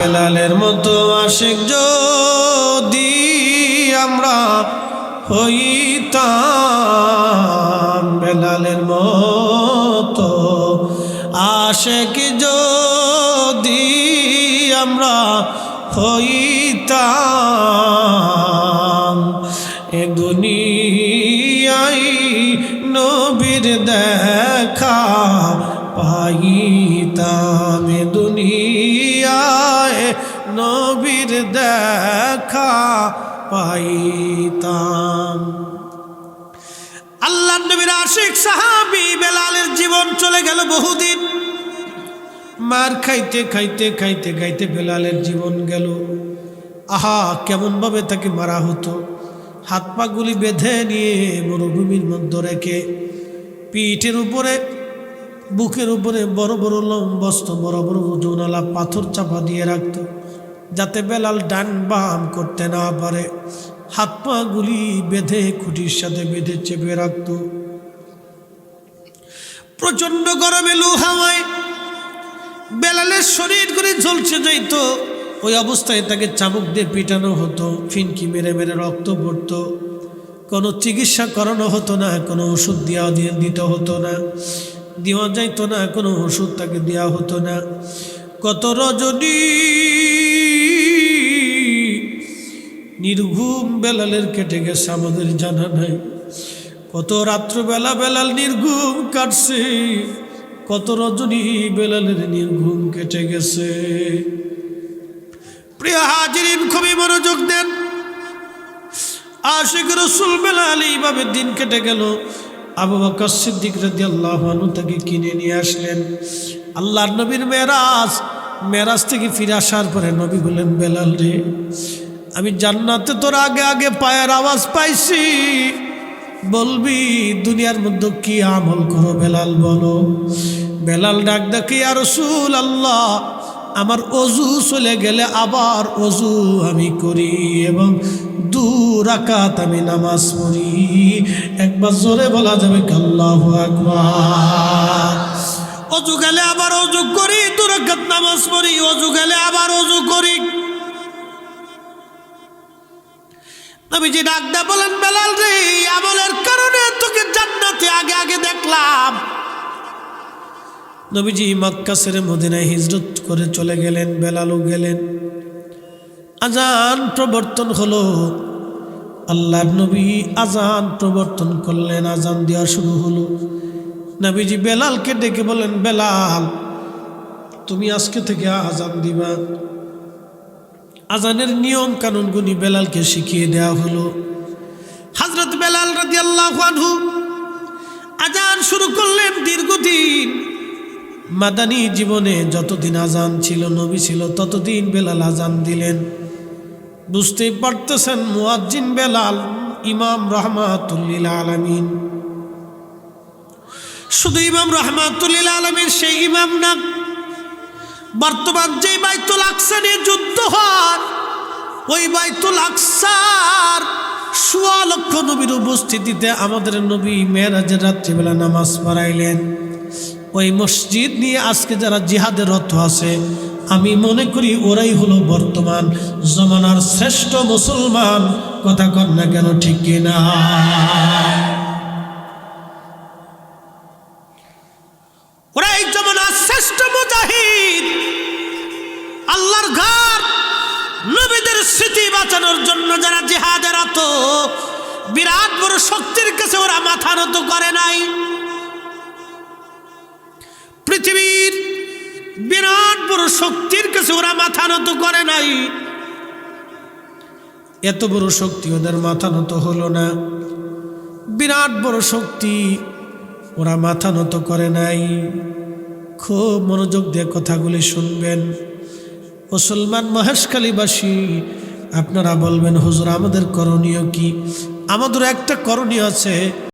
বেলালের মতো আশিক যদি আমরা হইতাম, বেলালের মতো আশিক যদি আমরা হইতাম, এ দুনিয়ায় নবীর দেখা পাইতাম, এ দুনিয়ায় নবীর দেখা পাইতাম। আল্লাহ নবীর আশিক সাহাবী বেলালের জীবন চলে গেল বহুদিন। মার খাইতে খাইতে খাইতে খাইতে বেলালের জীবন গেল। আহা, কেমন ভাবে তাকে মারা হতো! হাত পা গুলি বেঁধে নিয়ে মরুভূমির মধ্যে রেখে পিঠের উপরে বুকের উপরে বড় বড় লম্বস্ত বড় বড় ওজনওয়ালা পাথর চাপা দিয়ে রাখত, যাতে বেলাল ডান বাম করতে না পারে। হাত পা গুলি বেঁধে খুঁটির সাথে বেঁধে চেপে রাখত। প্রচন্ড গরমে লু হাওয়ায় বেলালের শরীর করে ঝলসে যাইত। ওই অবস্থায় তাকে চাবুক দিয়ে পিটানো হতো, ফিনকি মেরে মেরে রক্ত পড়তো। কোনো চিকিৎসা করানো হতো না, কোনো ওষুধ দিতে হতো না, দেওয়া যাইত না, কোনো ওষুধ তাকে দেওয়া হতো না। কত রজনী নির্ঘুম বেলালের কেটে গেছে আমাদের জানা নাই। কত রাত্রবেলা বেলাল নির্ঘুম কাটছে, কত রজনী বেলালের নির্ঘুম কেটে গেছে। প্রিয় হাজিরিন, খুবই মনোযোগ দেন। আশিক রাসূল বেলাল এইভাবে দিন কেটে গেল। আবু বকর সিদ্দিক রাদিয়াল্লাহু আনহু তাকে কিনে নিয়ে আসলেন। আল্লাহর নবীর মেরাজ থেকে ফিরে আসার পরে নবী বললেন, বেলাল রে, আমি জান্নাতে তোর আগে আগে পায়ের আওয়াজ পাইছি, বলবি দুনিয়ার মধ্যে কি আমল করো বেলাল বলো। বেলাল ডাক ডাকে, ইয়া রাসূলুল্লাহ, আমার অজু চলে গেলে আবার অজু আমি করি এবং 2 রাকাত আমি নামাজ পড়ি। একবার জোরে বলা যাবে আল্লাহু আকবার। অজু গেলে আবার অজু করি, 2 রাকাত নামাজ পড়ি, অজু গেলে আবার অজু করি। নবীজি ডাক দা বলেন, বেলাল রে, আমলের কারণে তোকে জান্নাতে আগে আগে দেখলাম। নবীজি মক্কা ছেড়ে মদিনায় হিজরত করে চলে গেলেন, বেলালও গেলেন। আজান প্রবর্তন হলো। আল্লাহর নবী আজান প্রবর্তন করলেন, আজান দেওয়া শুরু হলো। নবীজি বেলালকে ডেকে বলেন, বেলাল, তুমি আজকে থেকে আজান দিবা। আজানের নিয়ম কানুনগুলি বেলালকে শিখিয়ে দেওয়া হলো। হযরত বেলাল রাদিয়াল্লাহু আনহু আজান শুরু করলেন। দীর্ঘদিন মাদানী জীবনে যতদিন আজান ছিল, নবী ছিল, ততদিন বেলাল আজান দিলেন। বুঝতেই পারতেছেন, মুয়াজ্জিন বেলাল, ইমাম রাহমাতুল লিল আলামিন। শুধু ইমাম রাহমাতুল লিল আলামিন সেই ইমাম না, বর্তমান যে বাইতুল আকসা নিয়ে যুদ্ধ হয়, ওই বাইতুল আকসার ১৬ লক্ষ নবীর উপস্থিতিতে আমাদের নবী মেরাজের রাত্রিবেলা নামাজ পড়াইলেন। ওই মসজিদ নিয়ে আজকে যারা জিহাদের রত আছে, আমি মনে করি ওরাই হলো বর্তমান জমানার শ্রেষ্ঠ মুসলমান। কথা কন না কেন, ঠিক কিনা? ওরাই জমানার শ্রেষ্ঠ মুজাহিদ। আল্লাহর ঘর, নবীদের স্মৃতি বাঁচানোর জন্য যারা জিহাদের রত, বিরাট বড় শক্তির কাছে ওরা মাথা নত করে নাই। পৃথিবীর বিরাট বড় শক্তির কাছে ওরা মাথা নত করে নাই। এত বড় শক্তি ওদের মাথা নত হলো না। বিরাট বড় শক্তি, ওরা মাথা নত করে নাই। খুব মনোযোগ দিয়ে কথাগুলি শুনবেন। মুসলমান মহেশখালীবাসী, আপনারা বলবেন, হুজুর আমাদের করণীয় কি? আমাদের একটা করণীয় আছে।